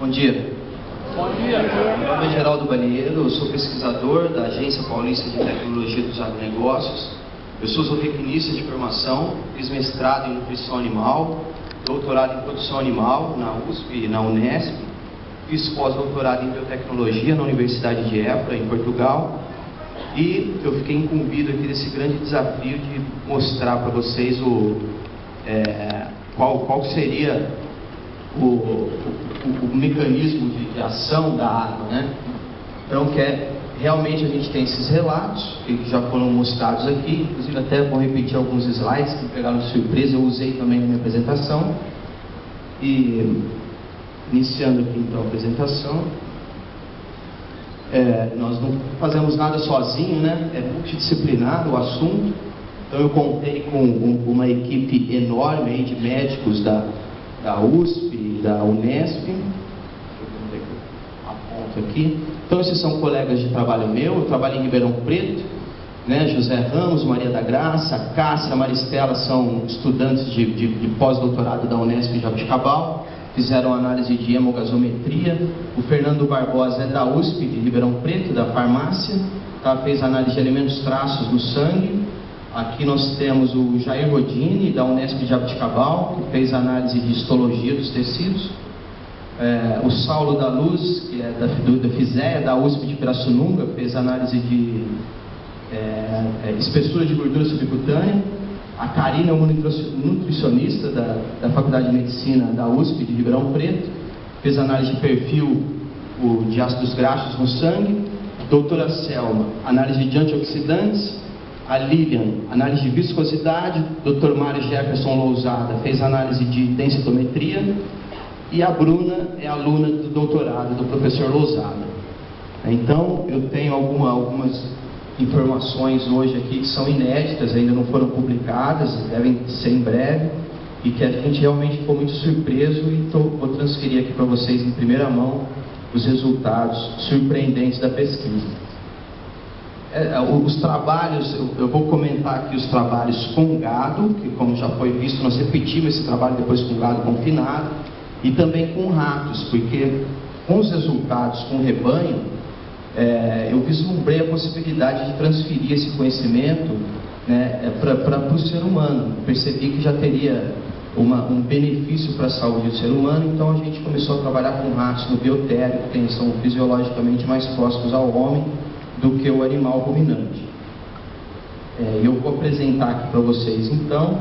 Bom dia. Bom dia. Meu nome é Geraldo Balieiro, eu sou pesquisador da Agência Paulista de Tecnologia dos Agronegócios. Eu sou zootecnista de formação, fiz mestrado em nutrição animal, doutorado em produção animal na USP e na Unesp, fiz pós-doutorado em biotecnologia na Universidade de Évora, em Portugal, e eu fiquei incumbido aqui desse grande desafio de mostrar para vocês qual seria o mecanismo de ação da água, né? Então, realmente a gente tem esses relatos que já foram mostrados aqui, inclusive até vou repetir alguns slides que pegaram de surpresa, eu usei também na minha apresentação. E iniciando aqui então a apresentação, nós não fazemos nada sozinho, né? É multidisciplinar o assunto. Então eu contei com uma equipe enorme aí de médicos da USP, da Unesp. Deixa eu ver a ponta aqui. Então esses são colegas de trabalho meu. Eu trabalho em Ribeirão Preto, né? José Ramos, Maria da Graça, Cássia, Maristela são estudantes de pós-doutorado da Unesp em Jabuticabal, fizeram análise de hemogasometria. O Fernando Barbosa é da USP de Ribeirão Preto, da farmácia, fez análise de elementos traços no sangue. Aqui nós temos o Jair Rodini, da Unesp de Jabuticabal, que fez análise de histologia dos tecidos. O Saulo da Luz, que é da FISEA, da USP de Pirassununga, fez análise de espessura de gordura subcutânea. A Karina é uma nutricionista da Faculdade de Medicina da USP de Ribeirão Preto, fez análise de perfil de ácidos graxos no sangue. Doutora Selma, análise de antioxidantes. A Lilian, análise de viscosidade. Dr. Mário Jefferson Lousada fez análise de densitometria. E a Bruna é aluna do doutorado do professor Lousada. Então, eu tenho algumas informações hoje aqui que são inéditas, ainda não foram publicadas, devem ser em breve, e que a gente realmente ficou muito surpreso, e vou transferir aqui para vocês em primeira mão os resultados surpreendentes da pesquisa. Os trabalhos, eu vou comentar aqui os trabalhos com gado, que como já foi visto, nós repetimos esse trabalho depois com gado confinado, e também com ratos, porque com os resultados com rebanho, eu vislumbrei a possibilidade de transferir esse conhecimento, né, para o ser humano. Percebi que já teria um benefício para a saúde do ser humano, então a gente começou a trabalhar com ratos no biotério, que são fisiologicamente mais próximos ao homem do que o animal ruminante. Eu vou apresentar aqui para vocês, então,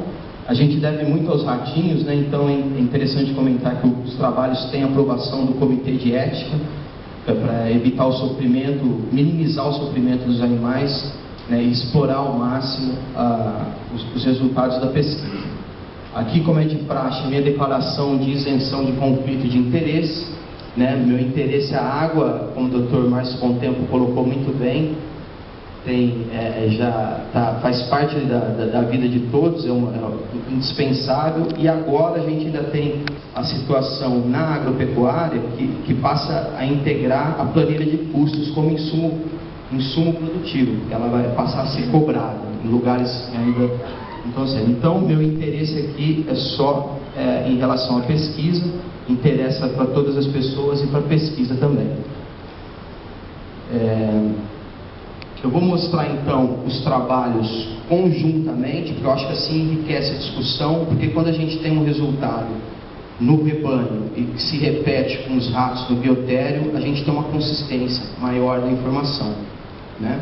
a gente deve muito aos ratinhos, né? Então é interessante comentar que os trabalhos têm aprovação do Comitê de Ética, para evitar o sofrimento, minimizar o sofrimento dos animais, né, e explorar ao máximo os resultados da pesquisa. Aqui, como é de praxe, minha declaração de isenção de conflito de interesse, né? Meu interesse é a água, como o Dr. Márcio Contempo colocou muito bem, faz parte da vida de todos, é indispensável. E agora a gente ainda tem a situação na agropecuária que passa a integrar a planilha de custos como insumo produtivo. Ela vai passar a ser cobrada em lugares ainda. Então meu interesse aqui é só em relação à pesquisa, interessa para todas as pessoas e para a pesquisa também. Eu vou mostrar então os trabalhos conjuntamente, porque eu acho que assim enriquece a discussão, porque quando a gente tem um resultado no rebanho e que se repete com os ratos no biotério, a gente tem uma consistência maior da informação, né?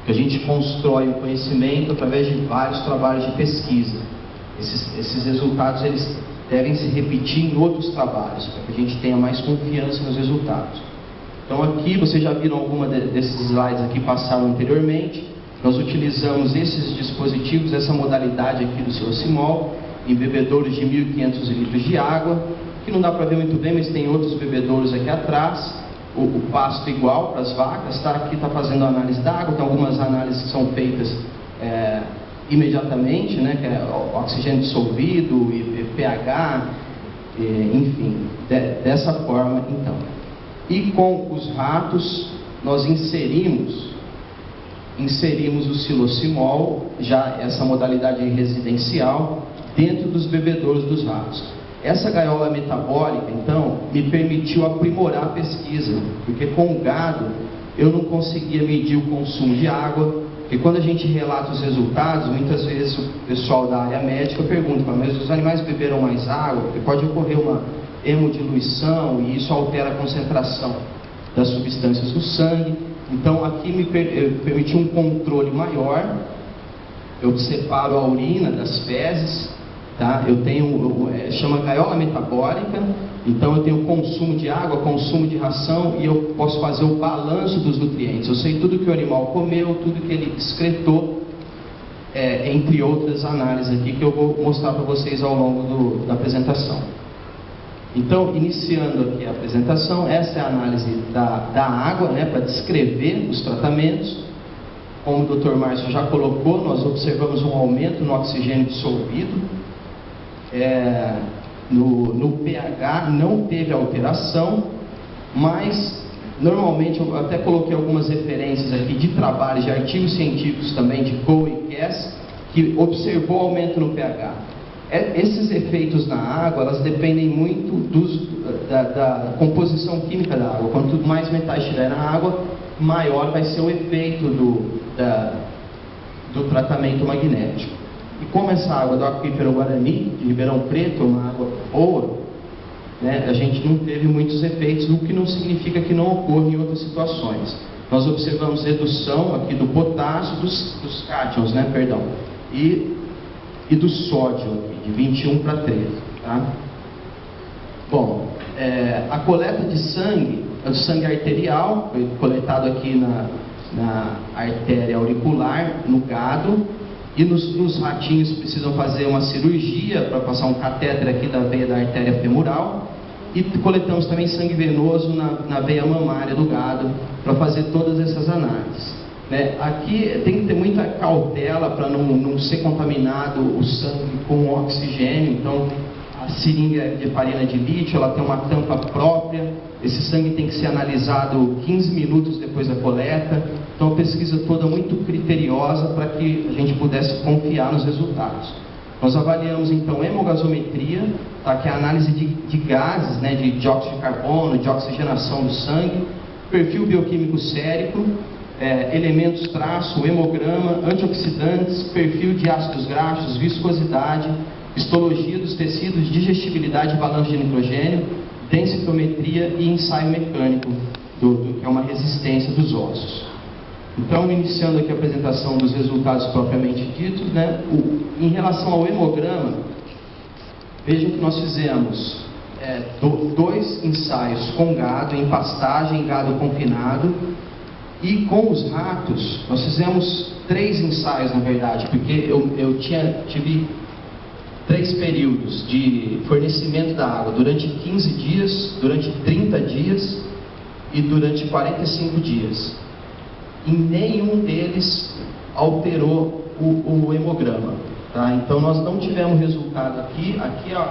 Que a gente constrói o conhecimento através de vários trabalhos de pesquisa. Esses resultados eles devem se repetir em outros trabalhos, para que a gente tenha mais confiança nos resultados. Então aqui, vocês já viram alguma desses slides aqui passaram anteriormente. Nós utilizamos esses dispositivos, essa modalidade aqui do silocimol, em bebedouros de 1.500 litros de água, que não dá para ver muito bem, mas tem outros bebedouros aqui atrás. O pasto igual para as vacas, tá? Aqui está fazendo a análise da água, tem algumas análises que são feitas imediatamente, né? Que é oxigênio dissolvido, pH, enfim, dessa forma então. E com os ratos, nós inserimos o silocimol, já essa modalidade residencial, dentro dos bebedouros dos ratos. Essa gaiola metabólica, então, me permitiu aprimorar a pesquisa, porque com o gado eu não conseguia medir o consumo de água, porque quando a gente relata os resultados, muitas vezes o pessoal da área médica pergunta, mas os animais beberam mais água? Porque pode ocorrer uma hemodiluição e isso altera a concentração das substâncias do sangue. Então aqui me permitiu um controle maior. Eu separo a urina das fezes, tá? Eu tenho, chama gaiola metabólica, então eu tenho consumo de água, consumo de ração e eu posso fazer o balanço dos nutrientes. Eu sei tudo que o animal comeu, tudo que ele excretou, entre outras análises aqui que eu vou mostrar para vocês ao longo da apresentação. Então, iniciando aqui a apresentação, essa é a análise da água, né, para descrever os tratamentos. Como o Dr. Márcio já colocou, nós observamos um aumento no oxigênio dissolvido. No pH não teve alteração, mas normalmente eu até coloquei algumas referências aqui de trabalhos, de artigos científicos também, de Cole e Cass, que observou aumento no pH. Esses efeitos na água, elas dependem muito da composição química da água. Quanto mais metais tiver na água, maior vai ser o efeito do tratamento magnético. E como essa água do aquífero Guarani, de Ribeirão Preto, é uma água boa, né, a gente não teve muitos efeitos, o que não significa que não ocorra em outras situações. Nós observamos redução aqui do potássio, dos cátions, né, perdão, e do sódio, aqui, de 21 para 13. Tá? Bom, a coleta de sangue, é o sangue arterial, foi coletado aqui na artéria auricular, no gado, e nos ratinhos precisam fazer uma cirurgia para passar um catéter aqui da veia da artéria femoral, e coletamos também sangue venoso na veia mamária do gado para fazer todas essas análises. Aqui tem que ter muita cautela para não ser contaminado o sangue com oxigênio. Então a seringa de heparina de lítio, ela tem uma tampa própria. Esse sangue tem que ser analisado 15 minutos depois da coleta. Então a pesquisa toda muito criteriosa para que a gente pudesse confiar nos resultados. Nós avaliamos então hemogasometria, tá, que é a análise de gases, né, de dióxido de carbono, de oxigenação do sangue, perfil bioquímico sérico, elementos traço, hemograma, antioxidantes, perfil de ácidos graxos, viscosidade, histologia dos tecidos, digestibilidade e balanço de nitrogênio, densitometria e ensaio mecânico, que é uma resistência dos ossos. Então, iniciando aqui a apresentação dos resultados propriamente ditos, né, em relação ao hemograma, vejam que nós fizemos 2 ensaios com gado, em pastagem, gado confinado, e com os ratos, nós fizemos 3 ensaios, na verdade, porque eu tive 3 períodos de fornecimento da água, durante 15 dias, durante 30 dias e durante 45 dias. E nenhum deles alterou o hemograma. Tá? Então nós não tivemos resultado aqui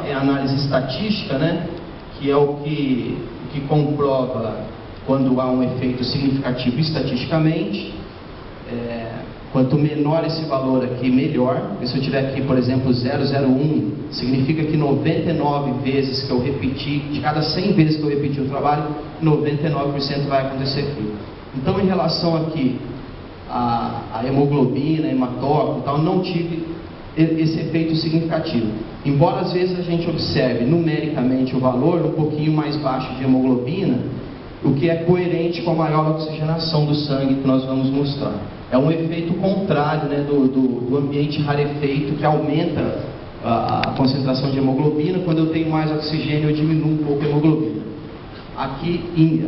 é a análise estatística, né? Que é o que comprova quando há um efeito significativo estatisticamente. Quanto menor esse valor aqui, melhor. Se eu tiver aqui, por exemplo, 0,01, significa que 99 vezes que eu repeti, de cada 100 vezes que eu repeti o trabalho, 99% vai acontecer aqui. Então, em relação aqui a hemoglobina, hematócrito e tal, não tive esse efeito significativo. Embora às vezes a gente observe numericamente o valor um pouquinho mais baixo de hemoglobina, o que é coerente com a maior oxigenação do sangue que nós vamos mostrar. É um efeito contrário, né, do ambiente rarefeito, que aumenta a concentração de hemoglobina. Quando eu tenho mais oxigênio, eu diminuo um pouco a hemoglobina. Aqui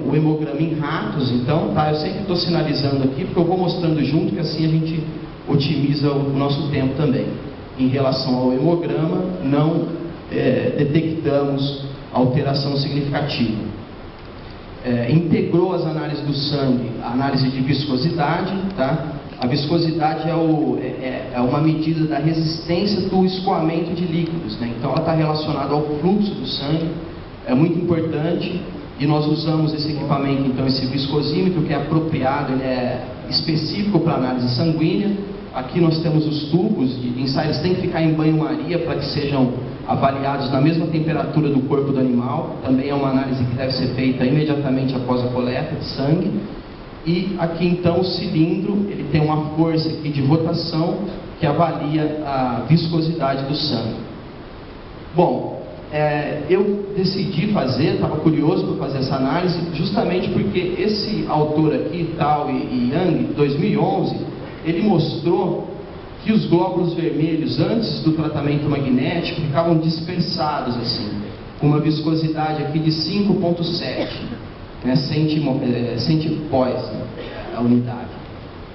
o hemograma em ratos, então, tá? Eu sempre estou sinalizando aqui, porque eu vou mostrando junto, que assim a gente otimiza o nosso tempo também. Em relação ao hemograma, não detectamos alteração significativa. Integrou as análises do sangue, a análise de viscosidade, tá? A viscosidade é uma medida da resistência do escoamento de líquidos, né? Então ela está relacionada ao fluxo do sangue, é muito importante, e nós usamos esse equipamento, então, esse viscosímetro, que é apropriado, ele é específico para análise sanguínea. Aqui nós temos os tubos de ensaio, eles têm que ficar em banho-maria para que sejam avaliados na mesma temperatura do corpo do animal. Também é uma análise que deve ser feita imediatamente após a coleta de sangue. E aqui então o cilindro, ele tem uma força aqui de rotação que avalia a viscosidade do sangue. Bom, eu decidi fazer, estava curioso para fazer essa análise, justamente porque esse autor aqui, Tao e Yang, 2011, ele mostrou que os glóbulos vermelhos, antes do tratamento magnético, ficavam dispersados assim, com uma viscosidade aqui de 5,7 centipós a unidade.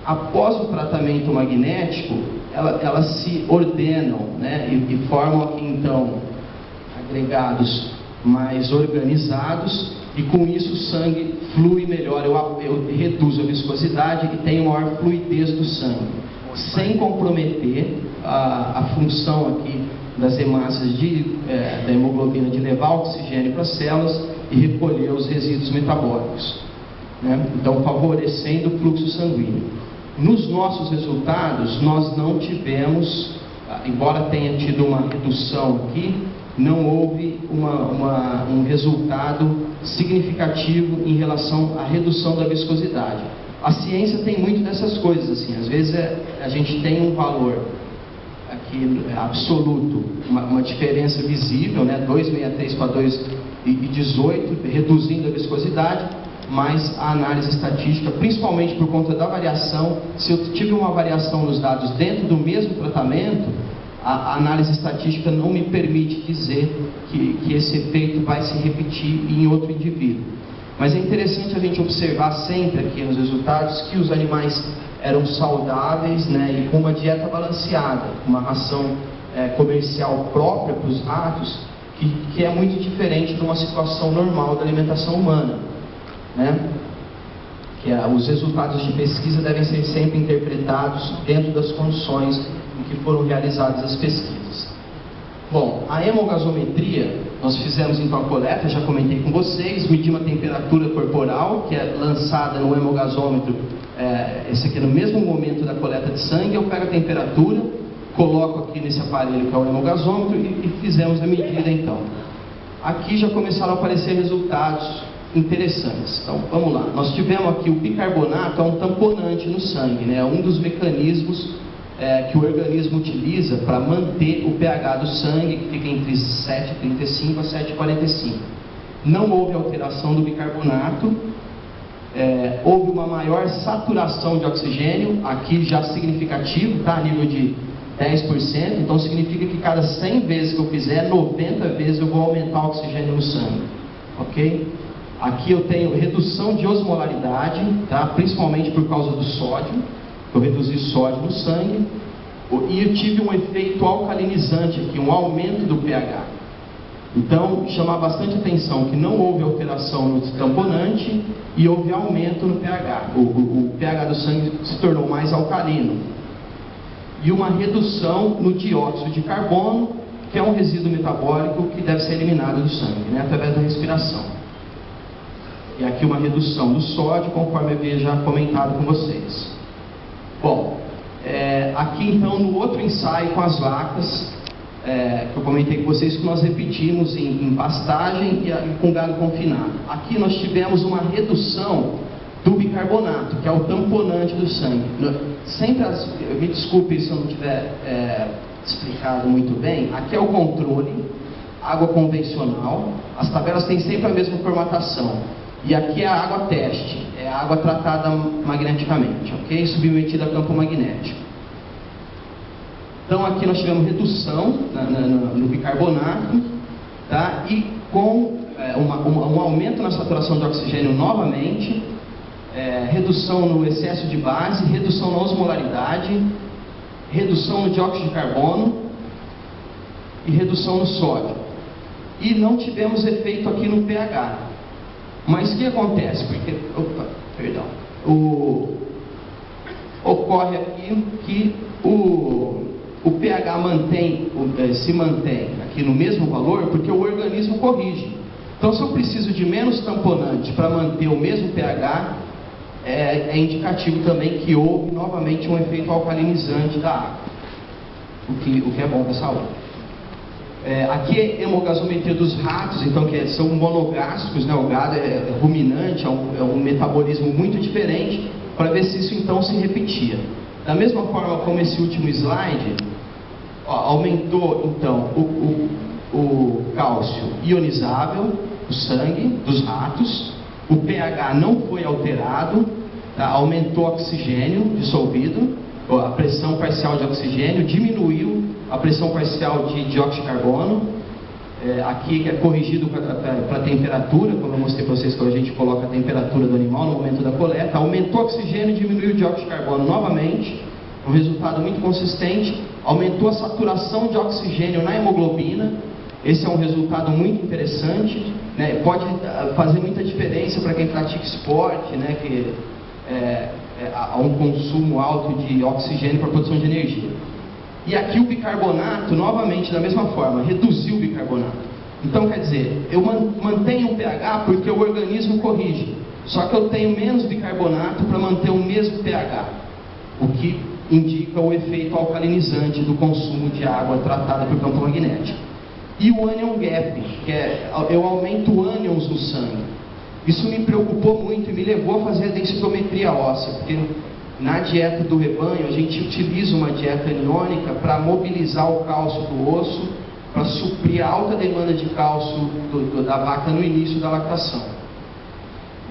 Após o tratamento magnético, elas se ordenam, né, e formam aqui então agregados mais organizados, e com isso o sangue flui melhor. Eu reduzo a viscosidade e tenho maior fluidez do sangue, sem comprometer a função aqui das hemácias da hemoglobina de levar oxigênio para as células e recolher os resíduos metabólicos, né? Então favorecendo o fluxo sanguíneo. Nos nossos resultados, nós não tivemos, embora tenha tido uma redução aqui, não houve um resultado significativo em relação à redução da viscosidade. A ciência tem muito dessas coisas, assim, às vezes a gente tem um valor aqui absoluto, uma diferença visível, né, 2,63 para 2,18, reduzindo a viscosidade, mas a análise estatística, principalmente por conta da variação, se eu tive uma variação nos dados dentro do mesmo tratamento, a análise estatística não me permite dizer que esse efeito vai se repetir em outro indivíduo. Mas é interessante a gente observar sempre aqui nos resultados que os animais eram saudáveis, né, e com uma dieta balanceada, uma ração comercial própria para os ratos, que é muito diferente de uma situação normal da alimentação humana, né? Os resultados de pesquisa devem ser sempre interpretados dentro das condições em que foram realizadas as pesquisas. Bom, a hemogasometria, nós fizemos então a coleta, já comentei com vocês, medimos a temperatura corporal, que é lançada no hemogasômetro, esse aqui é no mesmo momento da coleta de sangue. Eu pego a temperatura, coloco aqui nesse aparelho que é o hemogasômetro e fizemos a medida então. Aqui já começaram a aparecer resultados interessantes. Então, vamos lá. Nós tivemos aqui o bicarbonato, é um tamponante no sangue, né? É um dos mecanismos que o organismo utiliza para manter o pH do sangue, que fica entre 7,35 a 7,45. Não houve alteração do bicarbonato, houve uma maior saturação de oxigênio, aqui já significativo, tá? A nível de 10%, então significa que cada 100 vezes que eu fizer, 90 vezes eu vou aumentar o oxigênio no sangue, ok? Aqui eu tenho redução de osmolaridade, tá? Principalmente por causa do sódio. Eu reduzi sódio no sangue, e eu tive um efeito alcalinizante aqui, um aumento do pH. Então, chamar bastante atenção que não houve alteração no tamponante e houve aumento no pH. O pH do sangue se tornou mais alcalino. E uma redução no dióxido de carbono, que é um resíduo metabólico que deve ser eliminado do sangue, né, através da respiração. E aqui uma redução do sódio, conforme eu havia já comentado com vocês. Bom, aqui então no outro ensaio com as vacas, que eu comentei com vocês, que nós repetimos em pastagem e com gado confinado. Aqui nós tivemos uma redução do bicarbonato, que é o tamponante do sangue. Sempre, me desculpe se eu não tiver explicado muito bem, aqui é o controle, água convencional, as tabelas têm sempre a mesma formatação. E aqui é a água teste, é a água tratada magneticamente, ok? Submetida a campo magnético. Então aqui nós tivemos redução no bicarbonato, tá? E com um aumento na saturação de oxigênio novamente, redução no excesso de base, redução na osmolaridade, redução no dióxido de carbono e redução no sódio. E não tivemos efeito aqui no pH. Mas o que acontece? Porque, ocorre aqui que o pH se mantém aqui no mesmo valor porque o organismo corrige. Então, se eu preciso de menos tamponante para manter o mesmo pH, é indicativo também que houve novamente um efeito alcalinizante da água, o que é bom para a saúde. Aqui é hemogasometria dos ratos, então são monogástricos, né? O gado é ruminante, é um metabolismo muito diferente, para ver se isso então se repetia. Da mesma forma como esse último slide, aumentou então o cálcio ionizável, o sangue dos ratos, o pH não foi alterado, tá? Aumentou o oxigênio dissolvido, a pressão parcial de oxigênio, diminuiu a pressão parcial de dióxido de carbono, aqui é corrigido para a temperatura, como eu mostrei para vocês, quando a gente coloca a temperatura do animal no momento da coleta, aumentou o oxigênio e diminuiu o dióxido de carbono novamente, um resultado muito consistente, aumentou a saturação de oxigênio na hemoglobina, esse é um resultado muito interessante, né? Pode fazer muita diferença para quem pratica esporte, né? Que há um consumo alto de oxigênio para a produção de energia. E aqui o bicarbonato, novamente, da mesma forma, reduziu o bicarbonato. Então, quer dizer, eu mantenho o pH porque o organismo corrige, só que eu tenho menos bicarbonato para manter o mesmo pH, o que indica o efeito alcalinizante do consumo de água tratada por campo magnético. E o anion gap, que eu aumento ânions no sangue. Isso me preocupou muito e me levou a fazer a densitometria óssea, porque na dieta do rebanho a gente utiliza uma dieta aniônica para mobilizar o cálcio do osso, para suprir a alta demanda de cálcio da vaca no início da lactação.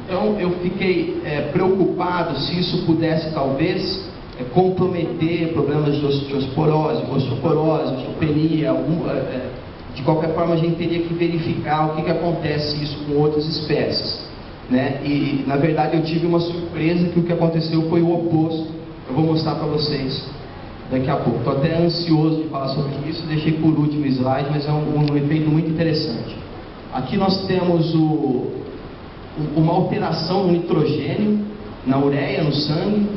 Então eu fiquei preocupado se isso pudesse talvez comprometer problemas de osteoporose, osteopenia, de qualquer forma a gente teria que verificar o que acontece isso com outras espécies, né? E na verdade eu tive uma surpresa que o que aconteceu foi o oposto. Eu vou mostrar para vocês daqui a pouco. Estou até ansioso de falar sobre isso, deixei por último slide, mas é um efeito muito interessante. Aqui nós temos uma alteração no nitrogênio, na ureia, no sangue.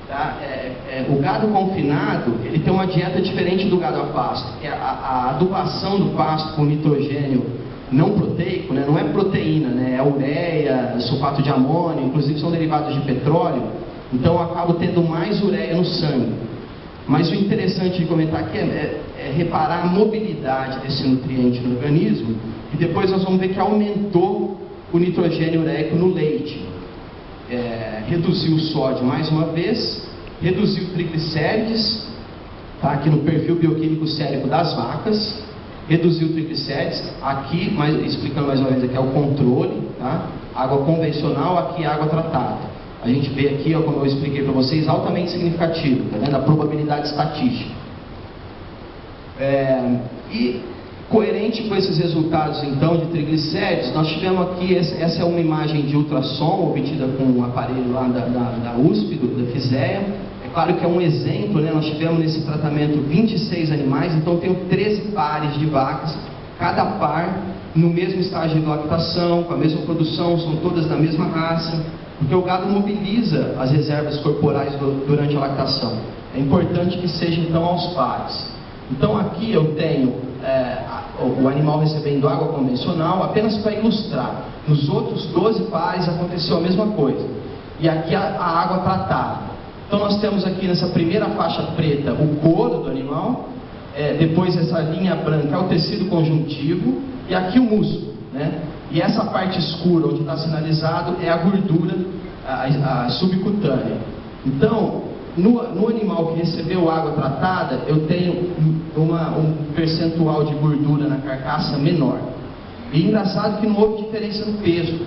Tá? O gado confinado, ele tem uma dieta diferente do gado a pasto. A adubação do pasto com nitrogênio não proteico, né? Não é proteína, né? É ureia, sulfato de amônio, inclusive são derivados de petróleo. Então eu acabo tendo mais ureia no sangue. Mas o interessante de comentar aqui é reparar a mobilidade desse nutriente no organismo, e depois nós vamos ver que aumentou o nitrogênio ureico no leite. Reduziu o sódio mais uma vez, reduziu triglicérides, tá? Aqui no perfil bioquímico sérico das vacas, reduziu triglicérides, aqui, explicando mais uma vez, aqui é o controle, tá? Água convencional, aqui água tratada. A gente vê aqui, ó, como eu expliquei para vocês, altamente significativo, tá vendo? A probabilidade estatística. E coerente com esses resultados então de triglicéridos, nós tivemos aqui, essa é uma imagem de ultrassom obtida com um aparelho lá da USP, da FISEA. É claro que é um exemplo, né? Nós tivemos nesse tratamento 26 animais, então eu tenho 13 pares de vacas, cada par no mesmo estágio de lactação, com a mesma produção, são todas da mesma raça, porque o gado mobiliza as reservas corporais durante a lactação. É importante que seja então aos pares. Então aqui eu tenho o animal recebendo água convencional, apenas para ilustrar. Nos outros 12 pares aconteceu a mesma coisa. E aqui a água tratada. Então nós temos aqui nessa primeira faixa preta o couro do animal, depois essa linha branca é o tecido conjuntivo, e aqui o músculo, né? E essa parte escura onde está sinalizado é a gordura a subcutânea. Então, no animal que recebeu água tratada, eu tenho um percentual de gordura na carcaça menor. E engraçado que não houve diferença no peso.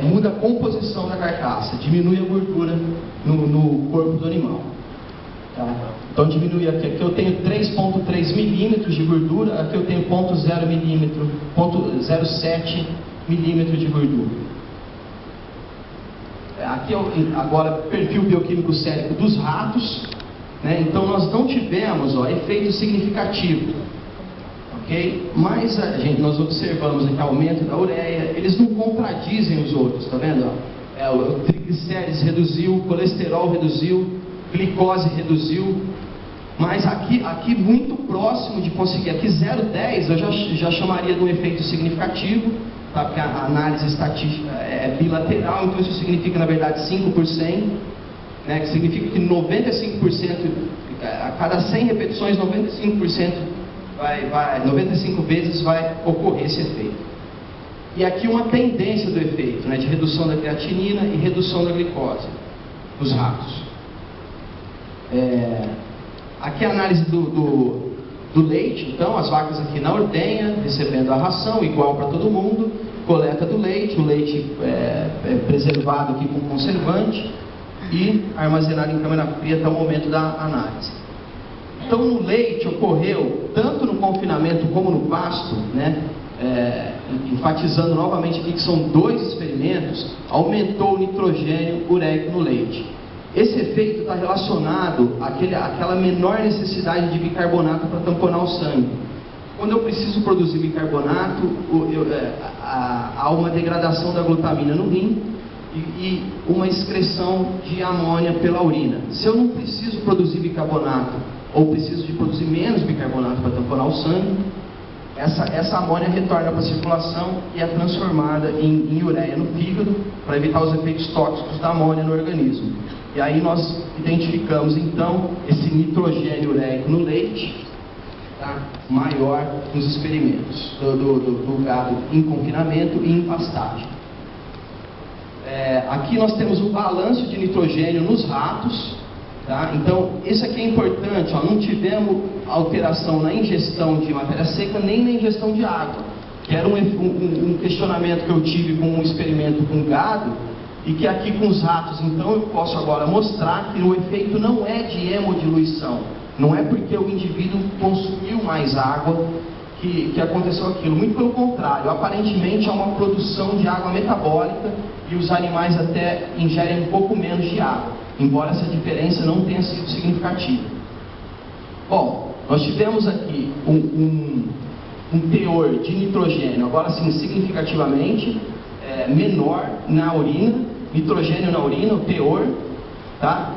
Muda a composição da carcaça, diminui a gordura no corpo do animal. Tá? Então diminui aqui eu tenho 3,3 milímetros de gordura, aqui eu tenho 0,0 milímetro, 0,07 milímetro de gordura. Aqui agora perfil bioquímico sérico dos ratos, né? Então nós não tivemos efeito significativo, ok? Mas nós observamos aqui aumento da ureia, eles não contradizem os outros, tá vendo? O triglicérides reduziu, o colesterol reduziu, glicose reduziu, mas aqui muito próximo de conseguir, aqui 0,10 eu já chamaria de um efeito significativo, tá? Porque a análise estatística é bilateral, então isso significa na verdade 5%, né? Que significa que 95%, a cada 100 repetições 95% 95 vezes vai ocorrer esse efeito. E aqui uma tendência do efeito, né, de redução da creatinina e redução da glicose nos ratos. Aqui a análise do leite, então, as vacas aqui na ordenha, recebendo a ração igual para todo mundo, coleta do leite, o leite preservado aqui com conservante e armazenado em câmara fria até o momento da análise. Então, no leite ocorreu, tanto no confinamento como no pasto, né, enfatizando novamente aqui que são 2 experimentos, aumentou o nitrogênio ureico no leite. Esse efeito está relacionado àquela menor necessidade de bicarbonato para tamponar o sangue. Quando eu preciso produzir bicarbonato, há uma degradação da glutamina no rim e uma excreção de amônia pela urina. Se eu não preciso produzir bicarbonato, ou preciso de produzir menos bicarbonato para tamponar o sangue, essa amônia retorna para a circulação e é transformada em ureia no fígado para evitar os efeitos tóxicos da amônia no organismo. E aí nós identificamos então esse nitrogênio ureico no leite, tá, maior nos experimentos do gado em confinamento e em pastagem. Aqui nós temos o balanço de nitrogênio nos ratos. Tá? Então, isso aqui é importante, ó, não tivemos alteração na ingestão de matéria seca nem na ingestão de água, que era um questionamento que eu tive com um experimento com gado, e que aqui com os ratos, então, eu posso agora mostrar que o efeito não é de hemodiluição, não é porque o indivíduo consumiu mais água que aconteceu aquilo, muito pelo contrário, aparentemente há uma produção de água metabólica e os animais até ingerem um pouco menos de água, embora essa diferença não tenha sido significativa. Bom, nós tivemos aqui um teor de nitrogênio, agora sim significativamente menor na urina, nitrogênio na urina, o teor, tá?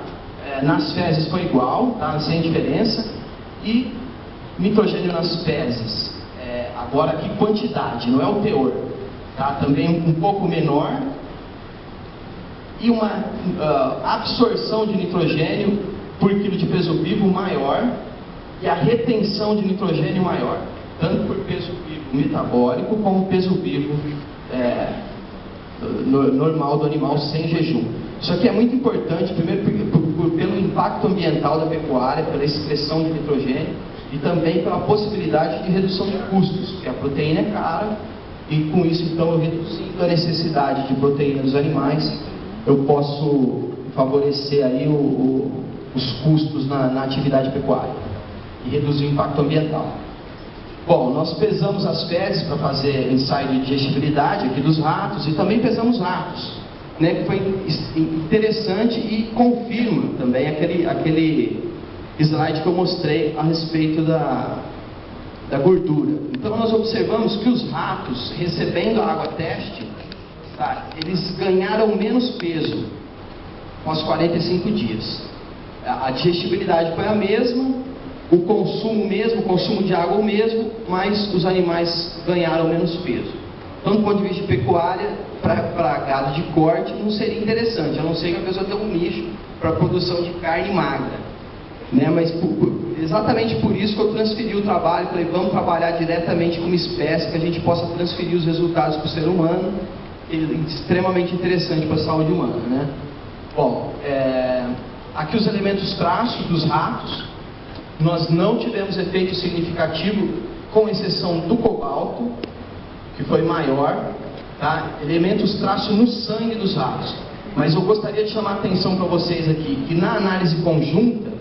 Nas fezes foi igual, tá? Sem diferença, e nitrogênio nas fezes, agora aqui quantidade, não é o teor, tá? Também um pouco menor, e uma absorção de nitrogênio por quilo de peso vivo maior e a retenção de nitrogênio maior, tanto por peso vivo metabólico como peso vivo normal do animal sem jejum. Isso aqui é muito importante, primeiro pelo impacto ambiental da pecuária, pela excreção de nitrogênio e também pela possibilidade de redução de custos, porque a proteína é cara e com isso então eu reduzindo a necessidade de proteína dos animais, eu posso favorecer aí os custos na atividade pecuária e reduzir o impacto ambiental. Bom, nós pesamos as fezes para fazer ensaio de digestibilidade aqui dos ratos e também pesamos ratos, né, que foi interessante e confirma também aquele slide que eu mostrei a respeito da gordura. Então nós observamos que os ratos recebendo a água teste, tá, eles ganharam menos peso após 45 dias. A digestibilidade foi a mesma, o consumo mesmo, o consumo de água o mesmo, mas os animais ganharam menos peso. Então, do ponto de vista de pecuária, para gado de corte, não seria interessante, a não ser que a pessoa tenha um nicho para produção de carne magra. Né? Mas exatamente por isso que eu transferi o trabalho, falei, vamos trabalhar diretamente com uma espécie que a gente possa transferir os resultados para o ser humano, extremamente interessante para a saúde humana. Né? Bom, aqui os elementos traço dos ratos, nós não tivemos efeito significativo, com exceção do cobalto, que foi maior, tá? Elementos traço no sangue dos ratos. Mas eu gostaria de chamar a atenção para vocês aqui, que na análise conjunta,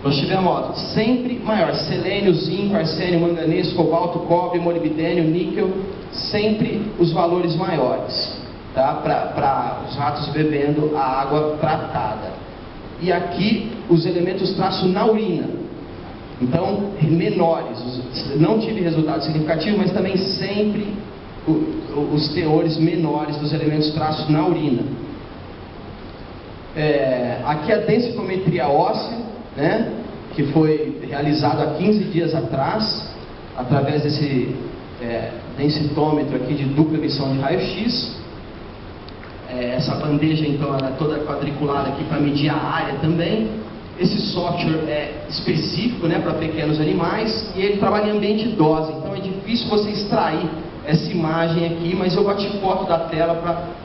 nós tivemos, ó, sempre maior, selênio, zinco, arsênio, manganês, cobalto, cobre, molibdênio, níquel, sempre os valores maiores, tá? Para os ratos bebendo a água tratada. E aqui os elementos traço na urina. Então, menores, não tive resultado significativo, mas também sempre os teores menores dos elementos traços na urina. Aqui a densitometria óssea, né, que foi realizado há 15 dias atrás, através desse densitômetro aqui de dupla emissão de raio-x. Essa bandeja então ela é toda quadriculada aqui para medir a área também. Esse software é específico, né, para pequenos animais e ele trabalha em ambiente dose, então é difícil você extrair essa imagem aqui, mas eu bati foto da tela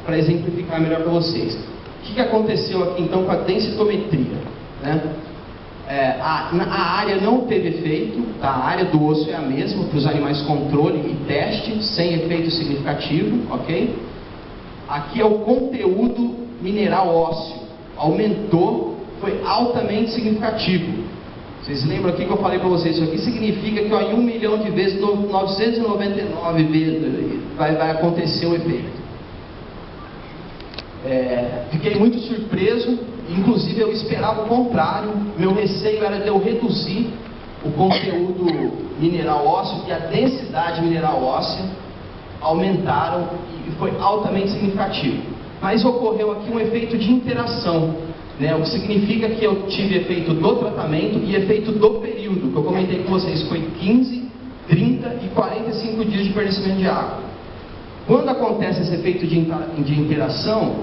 para exemplificar melhor para vocês. O que aconteceu aqui então com a densitometria? Né? A área não teve efeito, tá? A área do osso é a mesma para os animais controle e teste, sem efeito significativo, ok? Aqui é o conteúdo mineral ósseo, aumentou, foi altamente significativo. Vocês lembram aqui que eu falei para vocês, isso aqui significa que ó, em 1 milhão de vezes, 999 vezes vai acontecer o efeito. Fiquei muito surpreso, inclusive eu esperava o contrário, meu receio era de eu reduzir o conteúdo mineral ósseo e a densidade mineral óssea aumentaram e foi altamente significativo. Mas ocorreu aqui um efeito de interação, né? O que significa que eu tive efeito do tratamento e efeito do período, que eu comentei com vocês, foi 15, 30 e 45 dias de fornecimento de água. Quando acontece esse efeito de interação,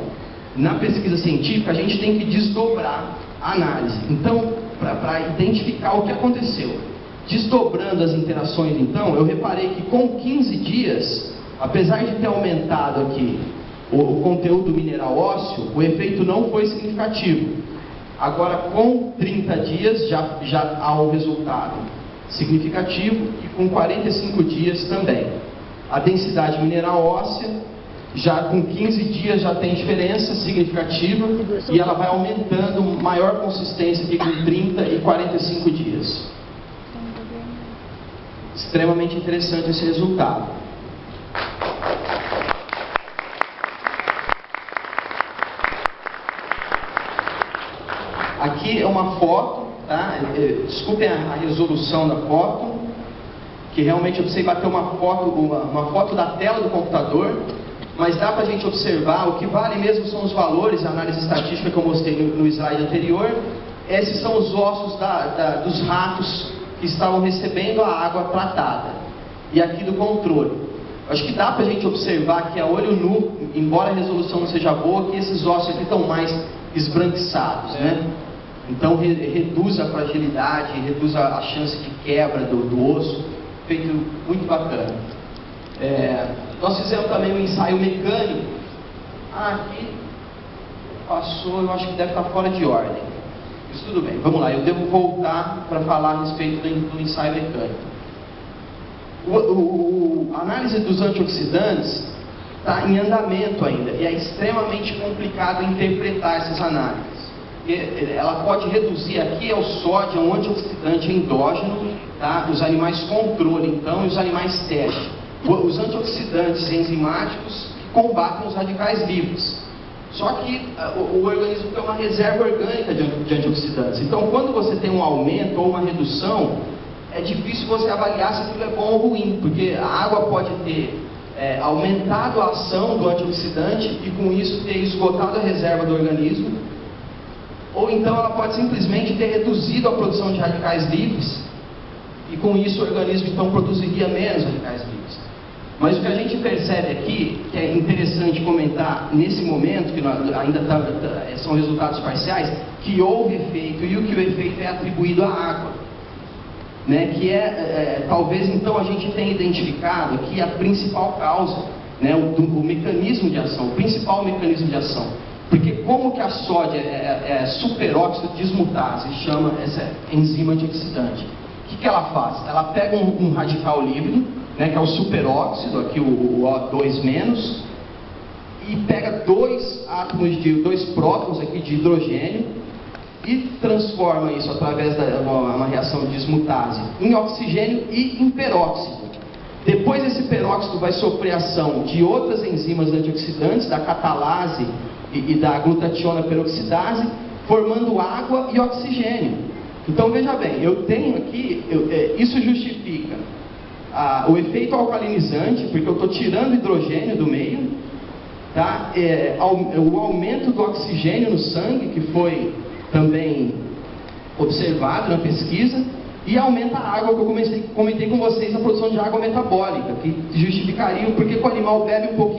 na pesquisa científica a gente tem que desdobrar a análise. Então, para identificar o que aconteceu. Desdobrando as interações, então, eu reparei que com 15 dias, apesar de ter aumentado aqui o conteúdo mineral ósseo, o efeito não foi significativo. Agora, com 30 dias, já há um resultado significativo e com 45 dias também. A densidade mineral óssea, já com 15 dias já tem diferença significativa e ela vai aumentando maior consistência aqui com 30 e 45 dias. Extremamente interessante esse resultado. Aqui é uma foto, tá? Desculpem a resolução da foto, que realmente eu precisei bater uma foto da tela do computador, mas dá para a gente observar, o que vale mesmo são os valores, a análise estatística que eu mostrei no slide anterior. Esses são os ossos dos ratos que estavam recebendo a água tratada, e aqui do controle. Acho que dá para a gente observar que a olho nu, embora a resolução não seja boa, que esses ossos aqui estão mais esbranquiçados, né? Então reduz a fragilidade, reduz a chance de quebra do osso, feito muito bacana. Nós fizemos também um ensaio mecânico. Aqui passou, eu acho que deve estar fora de ordem. Mas tudo bem, vamos lá, eu devo voltar para falar a respeito do ensaio mecânico. A análise dos antioxidantes está em andamento ainda, e é extremamente complicado interpretar essas análises. Ela pode reduzir aqui ao sódio, um antioxidante endógeno, tá? Os animais controle, então, e os animais teste. Os antioxidantes enzimáticos combatem os radicais livres. Só que o organismo tem uma reserva orgânica de antioxidantes. Então, quando você tem um aumento ou uma redução, é difícil você avaliar se aquilo é bom ou ruim, porque a água pode ter aumentado a ação do antioxidante e com isso ter esgotado a reserva do organismo, ou então ela pode simplesmente ter reduzido a produção de radicais livres e com isso o organismo então produziria menos radicais livres. Mas o que a gente percebe aqui, que é interessante comentar nesse momento, que ainda são resultados parciais, que houve efeito e que o efeito é atribuído à água. Né, que talvez então a gente tenha identificado aqui a principal causa, né, o mecanismo de ação, o principal mecanismo de ação. Porque como que a sódia é superóxido dismutase, chama essa enzima antioxidante? O que ela faz? Ela pega um radical livre, né, que é o superóxido, aqui o O2-, e pega dois prótons aqui de hidrogênio, e transforma isso através de uma reação de dismutase em oxigênio e em peróxido. Depois esse peróxido vai sofrer ação de outras enzimas antioxidantes, da catalase e da glutationa peroxidase, formando água e oxigênio. Então veja bem, eu tenho aqui, isso justifica o efeito alcalinizante, porque eu estou tirando hidrogênio do meio, tá? O aumento do oxigênio no sangue, que foi também observado na pesquisa, e aumenta a água, que eu comentei com vocês, a produção de água metabólica, que justificaria porque o animal bebe um pouquinho